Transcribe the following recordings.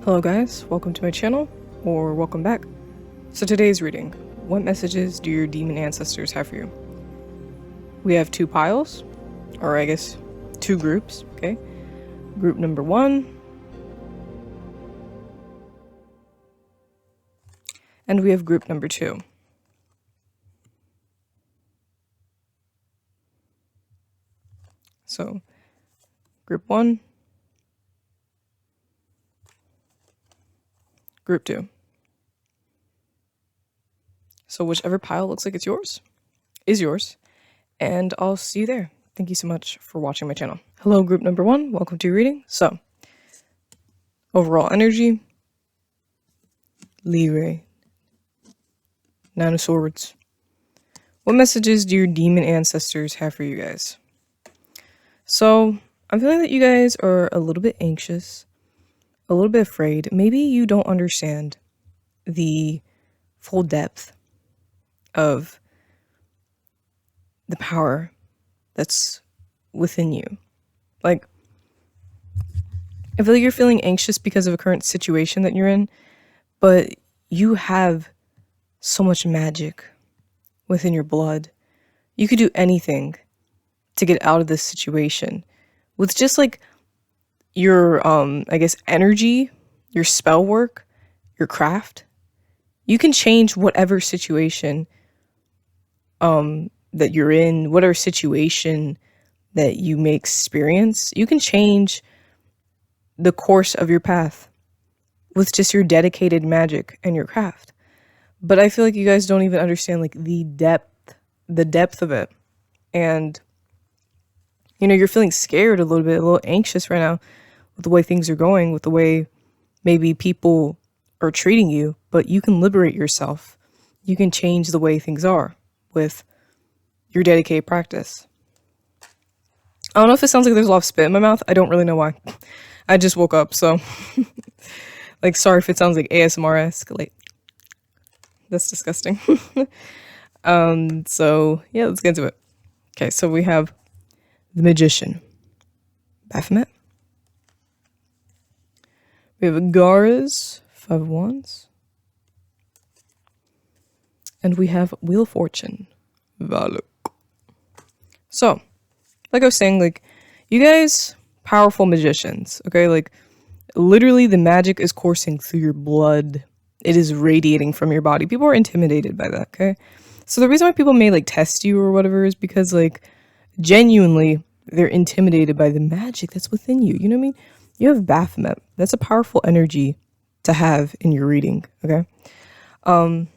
Hello guys, welcome to my channel, or welcome back. So today's reading, what messages do your demon ancestors have for you? We have two piles, or I guess two groups, okay? Group number 1, and we have group number 2. So, group 1, group 2. So whichever pile looks like it's yours, is yours, and I'll see you there. Thank you so much for watching my channel. Hello, group number 1, welcome to your reading. So, overall energy, Leeway, Nine of Swords. What messages do your demon ancestors have for you guys? So, I'm feeling that you guys are a little bit anxious, a little bit afraid. Maybe you don't understand the full depth of the power that's within you. Like, I feel like you're feeling anxious because of a current situation that you're in, but you have so much magic within your blood. You could do anything to get out of this situation with just like your I guess energy, your spell work, your craft. You can change whatever situation that you're in, whatever situation that you may experience. You can change the course of your path with just your dedicated magic and your craft. But I feel like you guys don't even understand like the depth of it. And you know, you're feeling scared a little bit, a little anxious right now with the way things are going, with the way maybe people are treating you, but you can liberate yourself. You can change the way things are with your dedicated practice. I don't know if it sounds like there's a lot of spit in my mouth. I don't really know why. I just woke up, so like, sorry if it sounds like ASMR-esque. Like, that's disgusting. So yeah, let's get into it. Okay, so we have the Magician, Baphomet. We have Garas, 5 of Wands. And we have Wheel of Fortune, Valak. So, like I was saying, like, you guys, powerful magicians, okay? Like, literally the magic is coursing through your blood. It is radiating from your body. People are intimidated by that, okay? So the reason why people may, like, test you or whatever is because, like, genuinely, they're intimidated by the magic that's within you. You know what I mean? You have Baphomet. That's a powerful energy to have in your reading, okay? And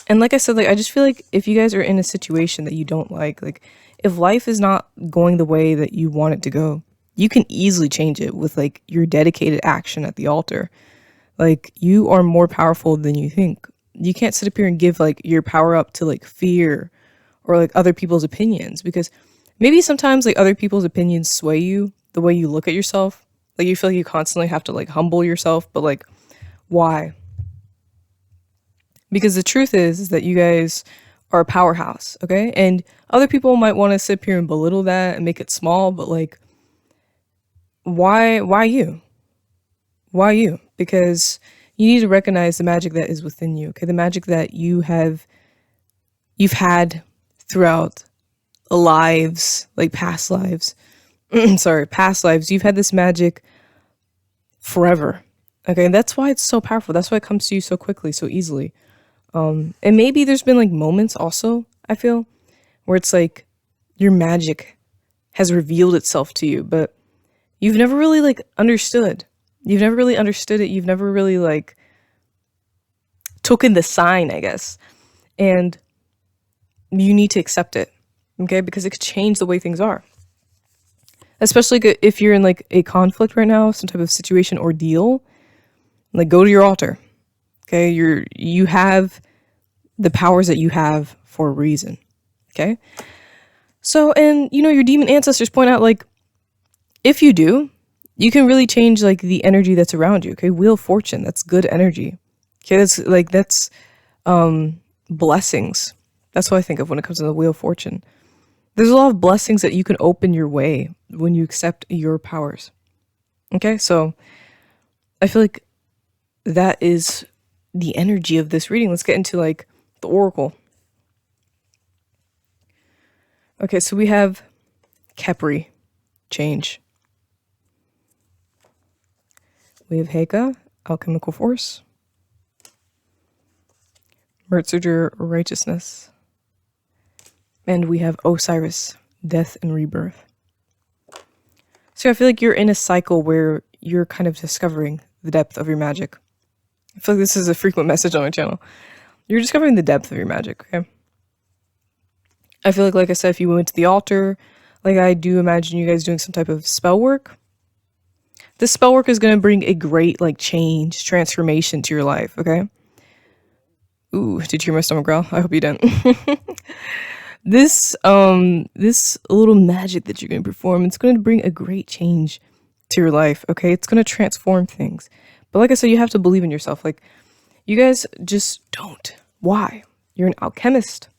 like I said, like, I just feel like if you guys are in a situation that you don't like if life is not going the way that you want it to go, you can easily change it with like your dedicated action at the altar. Like, you are more powerful than you think. You can't sit up here and give like your power up to like fear or like other people's opinions, because maybe sometimes like other people's opinions sway you the way you look at yourself. Like, you feel like you constantly have to like humble yourself, but like, why? Because the truth is that you guys are a powerhouse, okay? And other people might want to sit up here and belittle that and make it small, but like, why you? Why you? Because you need to recognize the magic that is within you, okay? The magic that you've had throughout lives, like past lives. Past lives. You've had this magic forever, okay? And that's why it's so powerful. That's why it comes to you so quickly, so easily. And maybe there's been like moments also, I feel, where it's like your magic has revealed itself to you, but you've never really like understood. You've never really understood it. You've never really like took in the sign, I guess. And you need to accept it, okay? Because it could change the way things are. Especially if you're in like a conflict right now, some type of situation or deal, like, go to your altar. Okay, you have the powers that you have for a reason. Okay, so, and you know, your demon ancestors point out, like, if you do, you can really change like the energy that's around you. Okay, Wheel of Fortune, that's good energy. Okay, that's blessings. That's what I think of when it comes to the Wheel of Fortune. There's a lot of blessings that you can open your way when you accept your powers. Okay, so I feel like that is the energy of this reading. Let's get into like the oracle. Okay, so we have Kepri, change. We have Heka, alchemical force. Mertzager, righteousness. And we have Osiris, death and rebirth. So I feel like you're in a cycle where you're kind of discovering the depth of your magic. I feel like this is a frequent message on my channel. You're discovering the depth of your magic, okay? I feel like I said, if you went to the altar, like I do imagine you guys doing some type of spell work. This spell work is going to bring a great like change, transformation to your life, okay? Ooh, did you hear my stomach growl? I hope you didn't. This little magic that you're going to perform, it's going to bring a great change to your life, okay? It's going to transform things. But like I said, you have to believe in yourself. Like, you guys just don't. Why? You're an alchemist.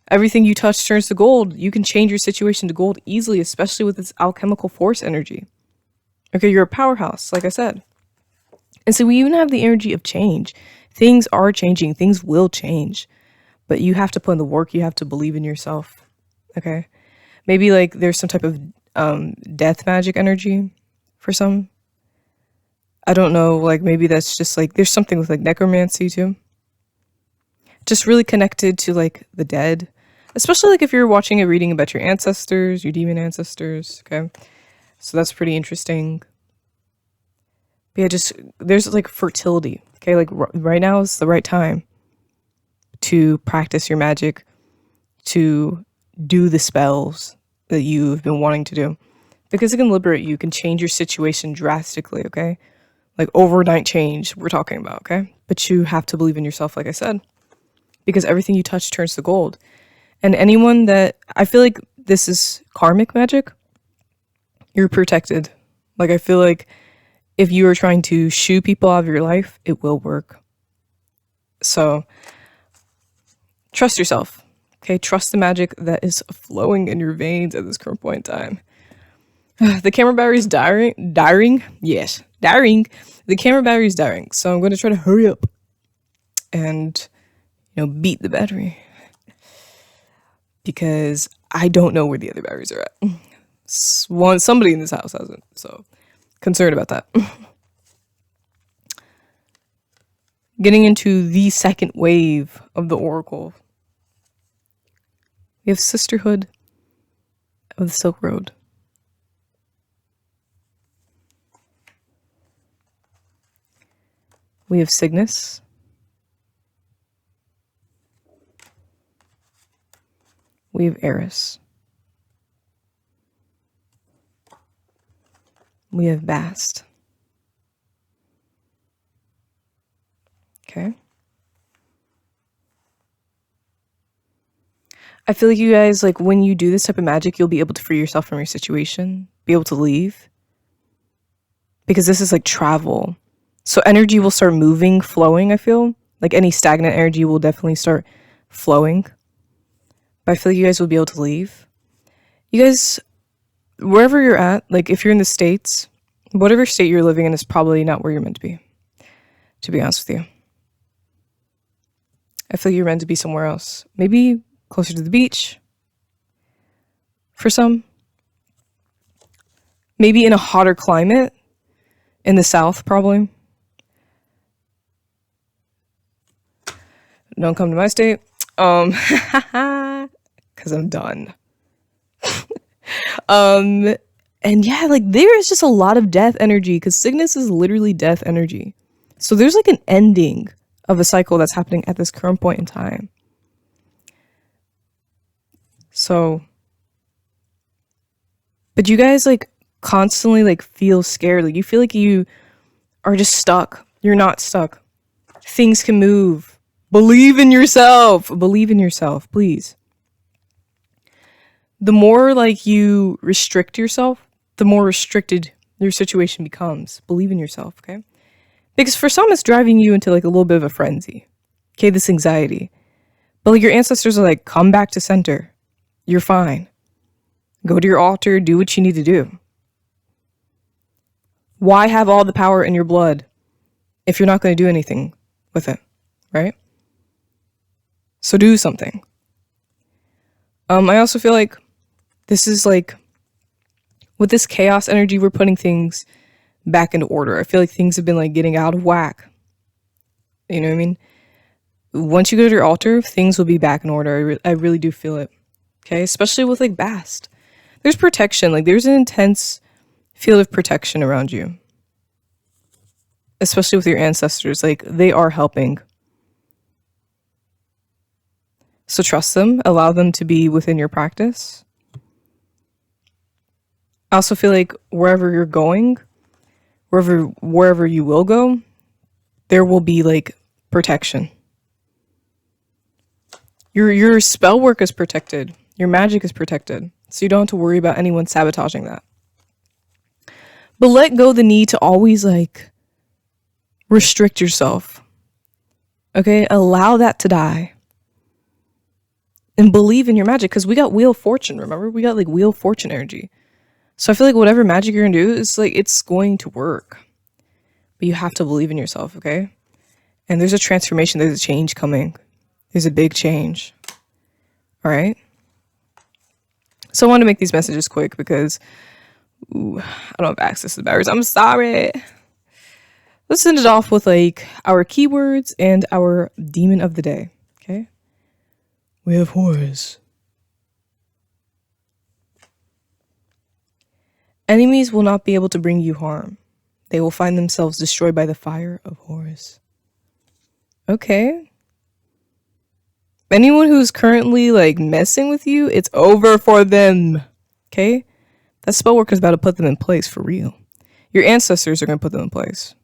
Everything you touch turns to gold. You can change your situation to gold easily, especially with this alchemical force energy. Okay, you're a powerhouse, like I said. And so we even have the energy of change. Things are changing. Things will change. But you have to put in the work. You have to believe in yourself. Okay? Maybe like there's some type of death magic energy for some. I don't know. Like maybe that's just like there's something with like necromancy too. Just really connected to like the dead. Especially like if you're watching a reading about your ancestors, your demon ancestors. Okay? So that's pretty interesting. But yeah, just there's like fertility. Okay? Like right now is the right time to practice your magic, to do the spells that you've been wanting to do, because it can liberate you, can change your situation drastically, okay? Like overnight change we're talking about, okay? But you have to believe in yourself, like I said, because everything you touch turns to gold. And anyone that, I feel like this is karmic magic, you're protected. Like I feel like if you are trying to shoo people out of your life, it will work. So trust yourself, okay? Trust the magic that is flowing in your veins at this current point in time. The camera battery's dying. Yes, dying. The camera battery's dying, so I'm going to try to hurry up and, beat the battery. Because I don't know where the other batteries are at. Somebody in this house hasn't, so concerned about that. Getting into the second wave of the oracle. We have Sisterhood of the Silk Road. We have Cygnus. We have Eris. We have Bast. Okay. I feel like you guys, like when you do this type of magic, you'll be able to free yourself from your situation, be able to leave. Because this is like travel. So energy will start moving, flowing, I feel. Like any stagnant energy will definitely start flowing. But I feel like you guys will be able to leave. You guys, wherever you're at, like if you're in the States, whatever state you're living in is probably not where you're meant to be honest with you. I feel like you're meant to be somewhere else. Maybe closer to the beach for some. Maybe in a hotter climate in the South, probably. Don't come to my state. Because I'm done. And yeah, like there is just a lot of death energy because Cygnus is literally death energy. So there's like an ending of a cycle that's happening at this current point in time. So, but you guys like constantly like feel scared. Like you feel like you are just stuck. You're not stuck. Things can move. Believe in yourself. Believe in yourself, please. The more like you restrict yourself, the more restricted your situation becomes. Believe in yourself, okay? Because for some, it's driving you into like a little bit of a frenzy. Okay, this anxiety. But like your ancestors are like, come back to center. You're fine. Go to your altar, do what you need to do. Why have all the power in your blood if you're not going to do anything with it, right? So do something. I also feel like this is like, with this chaos energy, we're putting things back into order. I feel like things have been like getting out of whack. You know what I mean? Once you go to your altar, things will be back in order. I really do feel it. Okay, especially with like Bast. There's protection. Like there's an intense field of protection around you. Especially with your ancestors. Like they are helping. So trust them. Allow them to be within your practice. I also feel like wherever you're going, wherever you will go, there will be like protection. Your spell work is protected. Your magic is protected. So you don't have to worry about anyone sabotaging that. But let go the need to always like restrict yourself. Okay? Allow that to die. And believe in your magic, because we got Wheel of Fortune, remember? We got like Wheel of Fortune energy. So I feel like whatever magic you're gonna do, is like it's going to work. But you have to believe in yourself, okay? And there's a transformation, there's a change coming. There's a big change. Alright? So I wanted to make these messages quick because I don't have access to the batteries. I'm sorry. Let's send it off with like our keywords and our demon of the day. Okay? We have Horus. Enemies will not be able to bring you harm. They will find themselves destroyed by the fire of Horus. Okay. Anyone who's currently like messing with you, it's over for them. Okay? That spell work is about to put them in place for real. Your ancestors are going to put them in place.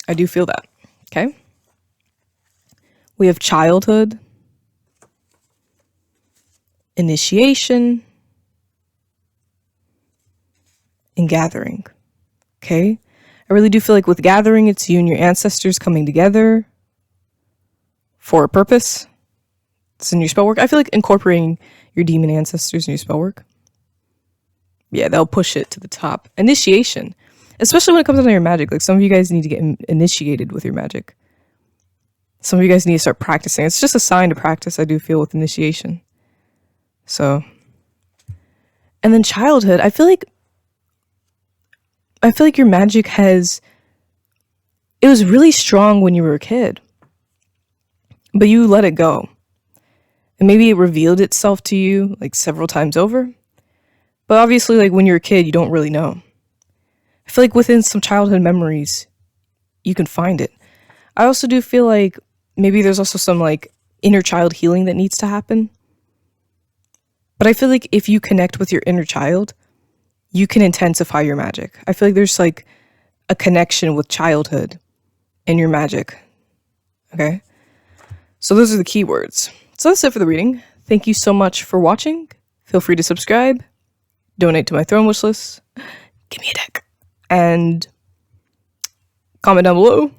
I do feel that. Okay? We have childhood, initiation, and gathering. Okay? I really do feel like with gathering, it's you and your ancestors coming together for a purpose. It's in your spell work. I feel like incorporating your demon ancestors in your spell work. Yeah, they'll push it to the top. Initiation. Especially when it comes down to your magic. Like some of you guys need to get initiated with your magic. Some of you guys need to start practicing. It's just a sign to practice, I do feel, with initiation. So. And then childhood. I feel like your magic it was really strong when you were a kid. But you let it go. And maybe it revealed itself to you like several times over. But obviously, like when you're a kid, you don't really know. I feel like within some childhood memories, you can find it. I also do feel like maybe there's also some like inner child healing that needs to happen. But I feel like if you connect with your inner child, you can intensify your magic. I feel like there's like a connection with childhood and your magic. Okay? So those are the keywords. So that's it for the reading. Thank you so much for watching. Feel free to subscribe, donate to my throne wish list, give me a deck, and comment down below,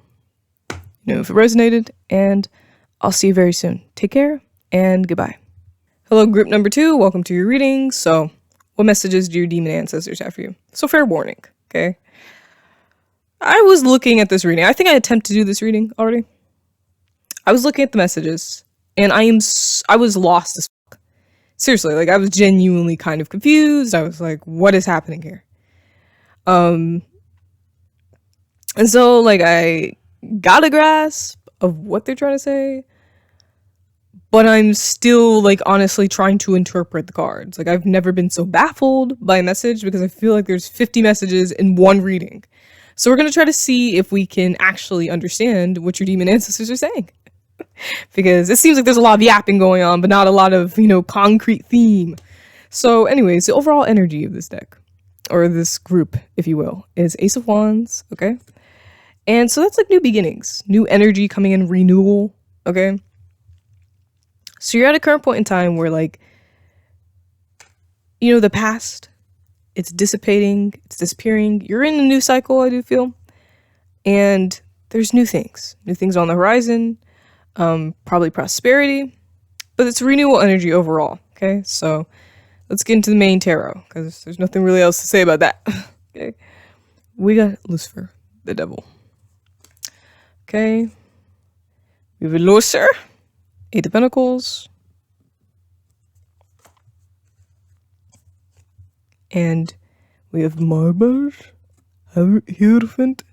if it resonated, and I'll see you very soon. Take care, and goodbye. Hello, group number 2. Welcome to your reading. So, what messages do your demon ancestors have for you? So, fair warning, okay? I was looking at this reading. I think I attempted to do this reading already. I was looking at the messages, and I was lost as fuck. Seriously, like, I was genuinely kind of confused. I was like, what is happening here? And so, like, I got a grasp of what they're trying to say, but I'm still, like, honestly trying to interpret the cards. Like, I've never been so baffled by a message because I feel like there's 50 messages in one reading. So we're going to try to see if we can actually understand what your demon ancestors are saying. Because it seems like there's a lot of yapping going on, but not a lot of, concrete theme. So anyways, the overall energy of this deck, or this group, if you will, is Ace of Wands, okay? And so that's like new beginnings, new energy coming in, renewal, okay? So you're at a current point in time where, like, the past, it's dissipating, it's disappearing. You're in a new cycle, I do feel. And there's new things on the horizon, probably prosperity, but it's renewal energy overall, okay? So let's get into the main tarot, because there's nothing really else to say about that, okay? we got Lucifer, the devil. Okay. We have Lucifer, Eight of Pentacles. And we have Marbas, Hierophant.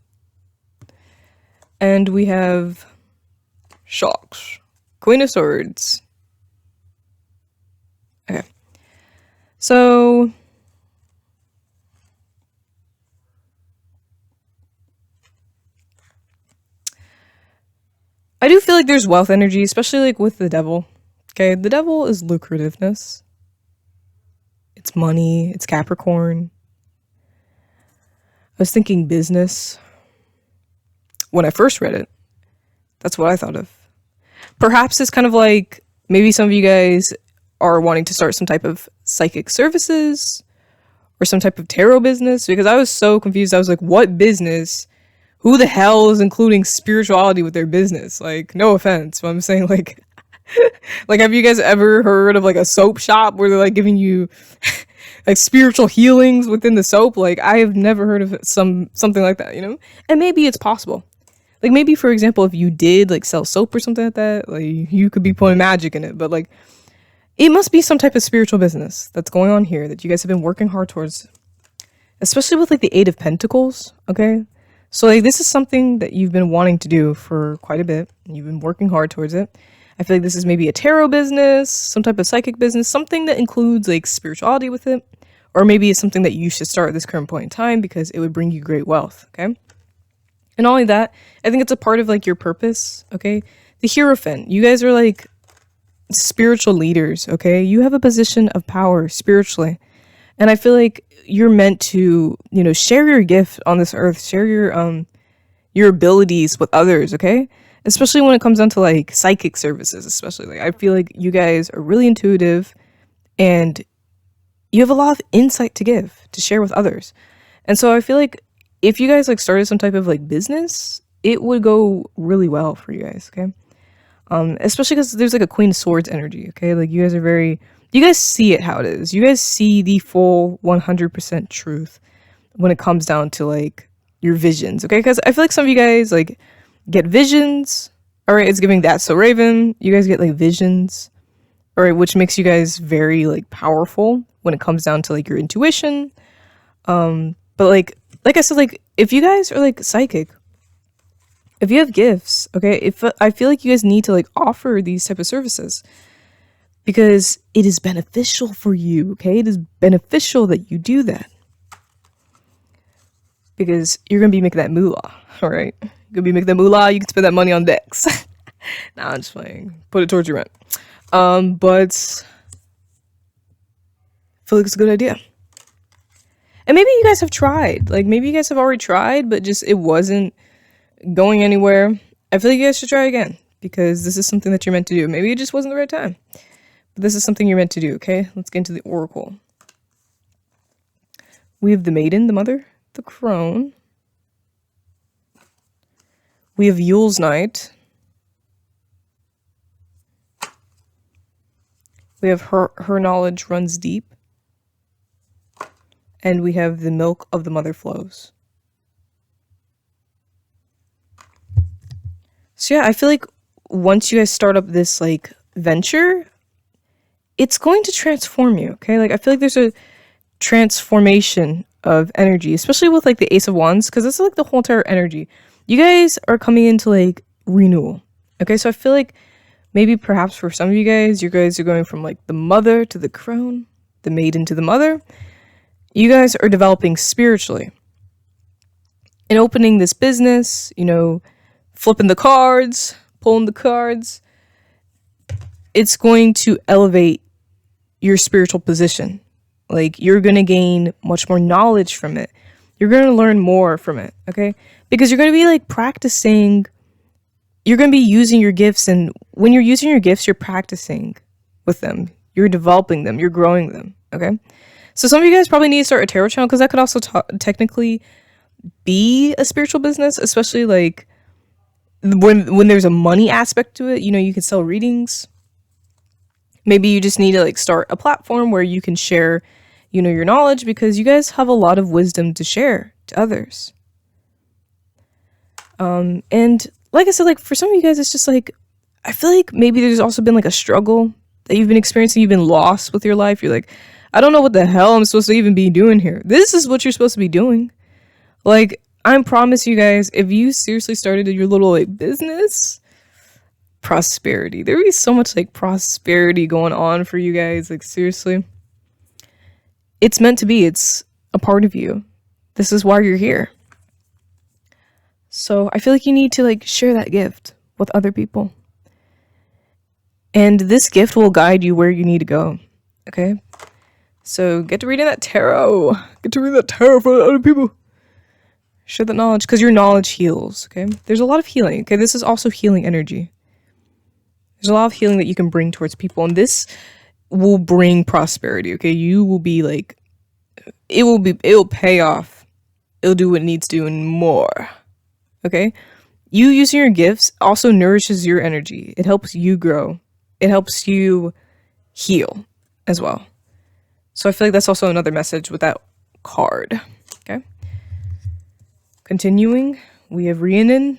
And we have Sharks, Queen of Swords. Okay. So I do feel like there's wealth energy, especially like with the devil. Okay, the devil is lucrativeness. It's money, it's Capricorn. I was thinking business when I first read it. That's what I thought of. Perhaps it's kind of like maybe some of you guys are wanting to start some type of psychic services or some type of tarot business, because I was so confused. I was like, what business? Who the hell is including spirituality with their business? Like, no offense, but I'm saying like, like, have you guys ever heard of like a soap shop where they're like giving you like spiritual healings within the soap? Like, I have never heard of something like that, you know? And maybe it's possible. Like, maybe, for example, if you did like sell soap or something like that, like you could be putting magic in it, but like it must be some type of spiritual business that's going on here that you guys have been working hard towards, especially with like the Eight of Pentacles. Okay, so like this is something that you've been wanting to do for quite a bit. You've been working hard towards it. I feel like this is maybe a tarot business, some type of psychic business, something that includes like spirituality with it, or maybe it's something that you should start at this current point in time because it would bring you great wealth. Okay. And not only that, I think it's a part of like your purpose. Okay. The Hierophant, you guys are like spiritual leaders. Okay. You have a position of power spiritually. And I feel like you're meant to, you know, share your gift on this earth, share your abilities with others. Okay. Especially when it comes down to like psychic services, especially like I feel like you guys are really intuitive and you have a lot of insight to give, to share with others. And so I feel like if you guys like started some type of like business, it would go really well for you guys. Okay. Especially because there's like a Queen of Swords energy. Okay. Like you guys are very, you guys see it how it is. You guys see the full 100% truth when it comes down to like your visions. Okay. Because I feel like some of you guys like get visions. All right. It's giving that. So Raven, you guys get like visions. All right. Which makes you guys very like powerful when it comes down to like your intuition. But like I said, like if you guys are like psychic, if you have gifts, okay, if I feel like you guys need to like offer these type of services because it is beneficial for you. Okay. It is beneficial that you do that because you're going to be making that moolah. All right. You're going to be making that moolah. You can spend that money on decks. Nah, I'm just playing. Put it towards your rent. But I feel like it's a good idea. And maybe you guys have tried. Like, maybe you guys have already tried, but just it wasn't going anywhere. I feel like you guys should try again because this is something that you're meant to do. Maybe it just wasn't the right time. But this is something you're meant to do, okay? Let's get into the Oracle. We have the Maiden, the Mother, the Crone. We have Yule's Night. We have her knowledge runs deep. And we have the milk of the mother flows. So yeah, I feel like once you guys start up this like venture, it's going to transform you, okay? Like I feel like there's a transformation of energy, especially with like the Ace of Wands, because this is like the whole entire energy. You guys are coming into like renewal. Okay, so I feel like maybe perhaps for some of you guys are going from like the mother to the crone, the maiden to the mother. You guys are developing spiritually and opening this business, you know, flipping the cards, pulling the cards. It's going to elevate your spiritual position. Like you're going to gain much more knowledge from it. You're going to learn more from it. Okay. Because you're going to be like practicing. You're going to be using your gifts. And when you're using your gifts, you're practicing with them. You're developing them. You're growing them. Okay. So some of you guys probably need to start a tarot channel because that could also technically be a spiritual business, especially like when there's a money aspect to it. You know, you can sell readings. Maybe you just need to like start a platform where you can share, you know, your knowledge because you guys have a lot of wisdom to share to others. And like I said, like for some of you guys, it's just like, I feel like maybe there's also been like a struggle that you've been experiencing. You've been lost with your life. You're like, I don't know what the hell I'm supposed to even be doing here. This is what you're supposed to be doing. Like, I promise you guys, if you seriously started your little like business, prosperity. There would be so much like prosperity going on for you guys. Like, seriously. It's meant to be. It's a part of you. This is why you're here. So I feel like you need to like share that gift with other people. And this gift will guide you where you need to go. Okay? So get to reading that tarot. Get to read that tarot for other people. Share that knowledge, because your knowledge heals. Okay? There's a lot of healing. Okay? This is also healing energy. There's a lot of healing that you can bring towards people. And this will bring prosperity. Okay? You will be like, it will pay off. It'll do what it needs to and more. Okay? You using your gifts also nourishes your energy. It helps you grow. It helps you heal as well. So I feel like that's also another message with that card. Okay. Continuing, we have Rhiannon,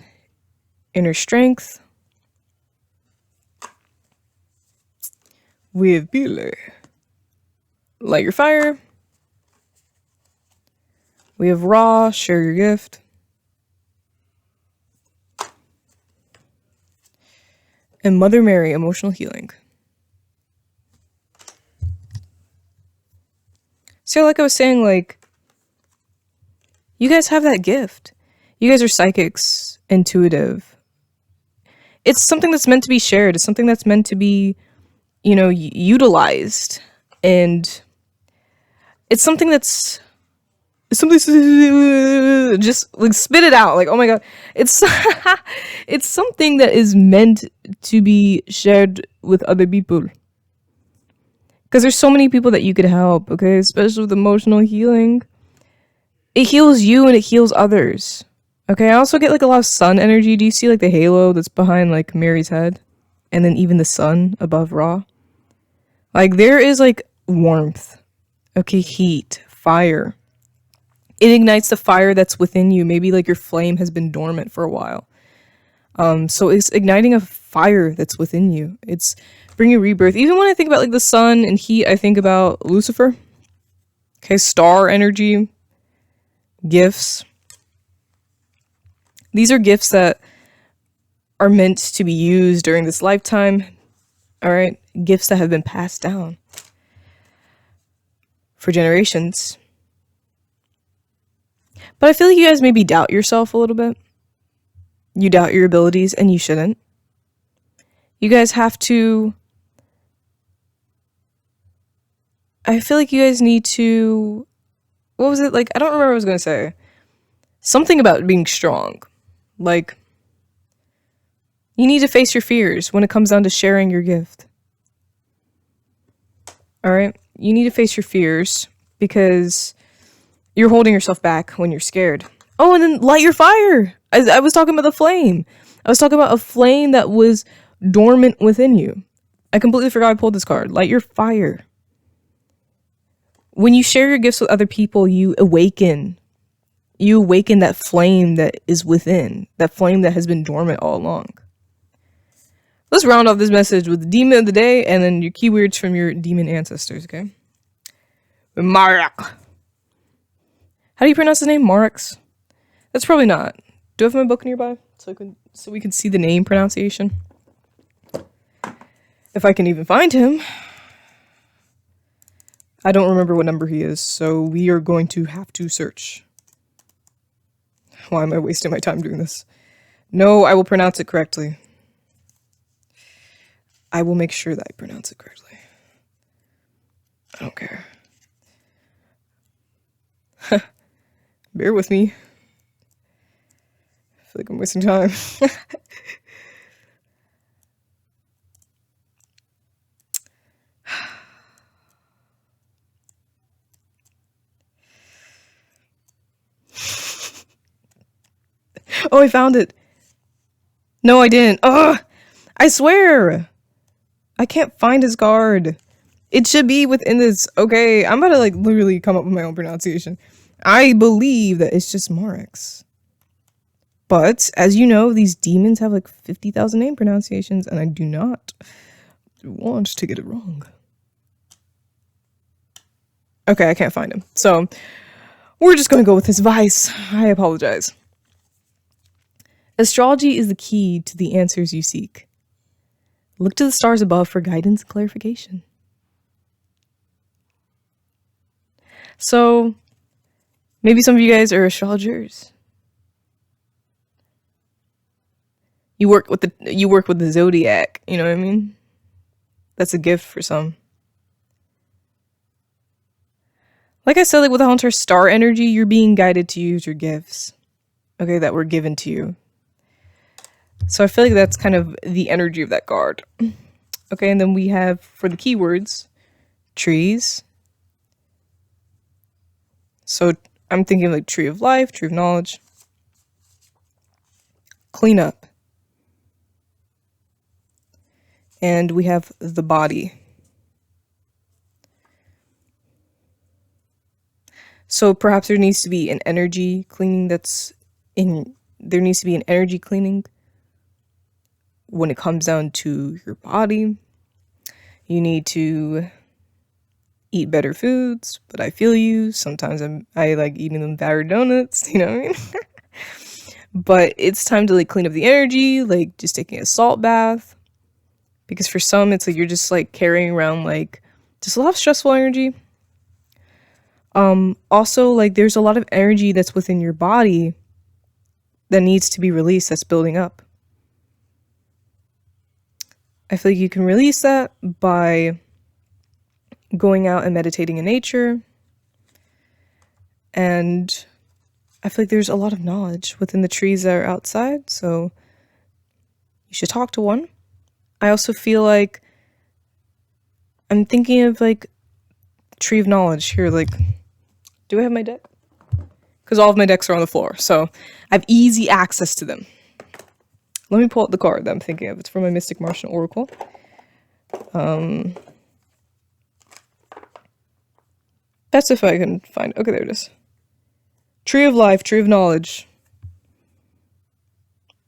inner strength. We have Bile, light your fire. We have Ra, share your gift. And Mother Mary, emotional healing. So like I was saying, like, you guys have that gift. You guys are psychics, intuitive. It's something that's meant to be shared. It's something that's meant to be, you know, utilized. And it's something that's, just like spit it out. Like, oh my God. It's, it's something that is meant to be shared with other people. Because there's so many people that you could help, okay? Especially with emotional healing. It heals you and it heals others. Okay, I also get like a lot of sun energy. Do you see like the halo that's behind like Mary's head? And then even the sun above Ra? Like there is like warmth. Okay, heat, fire. It ignites the fire that's within you. Maybe like your flame has been dormant for a while. So it's igniting a fire that's within you. It's bringing rebirth. Even when I think about like the sun and heat, I think about Lucifer. Okay, star energy, gifts. These are gifts that are meant to be used during this lifetime. All right, gifts that have been passed down for generations. But I feel like you guys maybe doubt yourself a little bit. You doubt your abilities, and you shouldn't. You guys have to... I feel like you guys need to... What was it? Like, I don't remember what I was going to say. Something about being strong. Like, you need to face your fears when it comes down to sharing your gift. Alright? You need to face your fears because you're holding yourself back when you're scared. Oh, and then light your fire! I was talking about the flame. I was talking about a flame that was dormant within you. I completely forgot I pulled this card. Light your fire. When you share your gifts with other people, you awaken. You awaken that flame that is within. That flame that has been dormant all along. Let's round off this message with the demon of the day and then your keywords from your demon ancestors, okay? Marak. How do you pronounce his name? Marax? That's probably not. Do I have my book nearby so we can see the name pronunciation? If I can even find him. I don't remember what number he is, so we are going to have to search. Why am I wasting my time doing this? No, I will pronounce it correctly. I will make sure that I pronounce it correctly. I don't care. Bear with me. I feel like I'm wasting time. Oh, I found it. No, I didn't. Ugh! I swear! I can't find his card. It should be within this. Okay, I'm about to like literally come up with my own pronunciation. I believe that it's just Marix. But as you know, these demons have like 50,000 name pronunciations, and I do not want to get it wrong. Okay, I can't find him. So we're just going to go with his advice. I apologize. Astrology is the key to the answers you seek. Look to the stars above for guidance and clarification. So maybe some of you guys are astrologers. You work with the zodiac, you know what I mean? That's a gift for some. Like I said, like with the Hunter star energy, you're being guided to use your gifts, okay, that were given to you. So I feel like that's kind of the energy of that card. Okay, and then we have, for the keywords, trees. So I'm thinking like tree of life, tree of knowledge. Cleanup. And we have the body. So perhaps there needs to be an energy cleaning there needs to be an energy cleaning when it comes down to your body. You need to eat better foods, but I feel you. Sometimes I like eating them battered donuts, you know what I mean? But it's time to like clean up the energy, like just taking a salt bath. Because for some, it's like you're just like carrying around like just a lot of stressful energy. Also, like there's a lot of energy that's within your body that needs to be released, that's building up. I feel like you can release that by going out and meditating in nature. And I feel like there's a lot of knowledge within the trees that are outside, so you should talk to one. I also feel like I'm thinking of like tree of knowledge here. Like, do I have my deck? Because all of my decks are on the floor, so I have easy access to them. Let me pull out the card that I'm thinking of. It's from my Mystic Martian Oracle. That's if I can find it. Okay, there it is. Tree of life, tree of knowledge.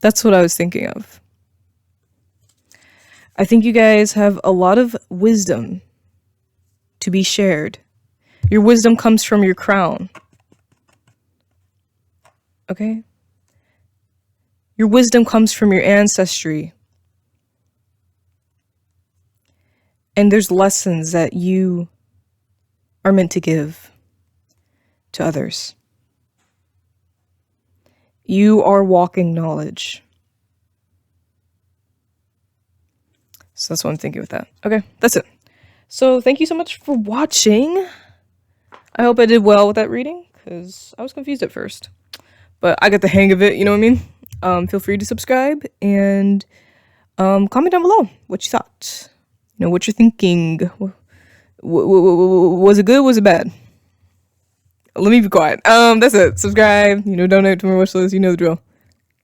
That's what I was thinking of. I think you guys have a lot of wisdom to be shared. Your wisdom comes from your crown. Okay? Your wisdom comes from your ancestry. And there's lessons that you are meant to give to others. You are walking knowledge. So that's what I'm thinking with that. Okay, that's it. So thank you so much for watching. I hope I did well with that reading, because I was confused at first. But I got the hang of it, you know what I mean? Feel free to subscribe and comment down below what you thought. You know, what you're thinking. Was it good? Was it bad? Let me be quiet. That's it. Subscribe, donate to my wish list. You know the drill.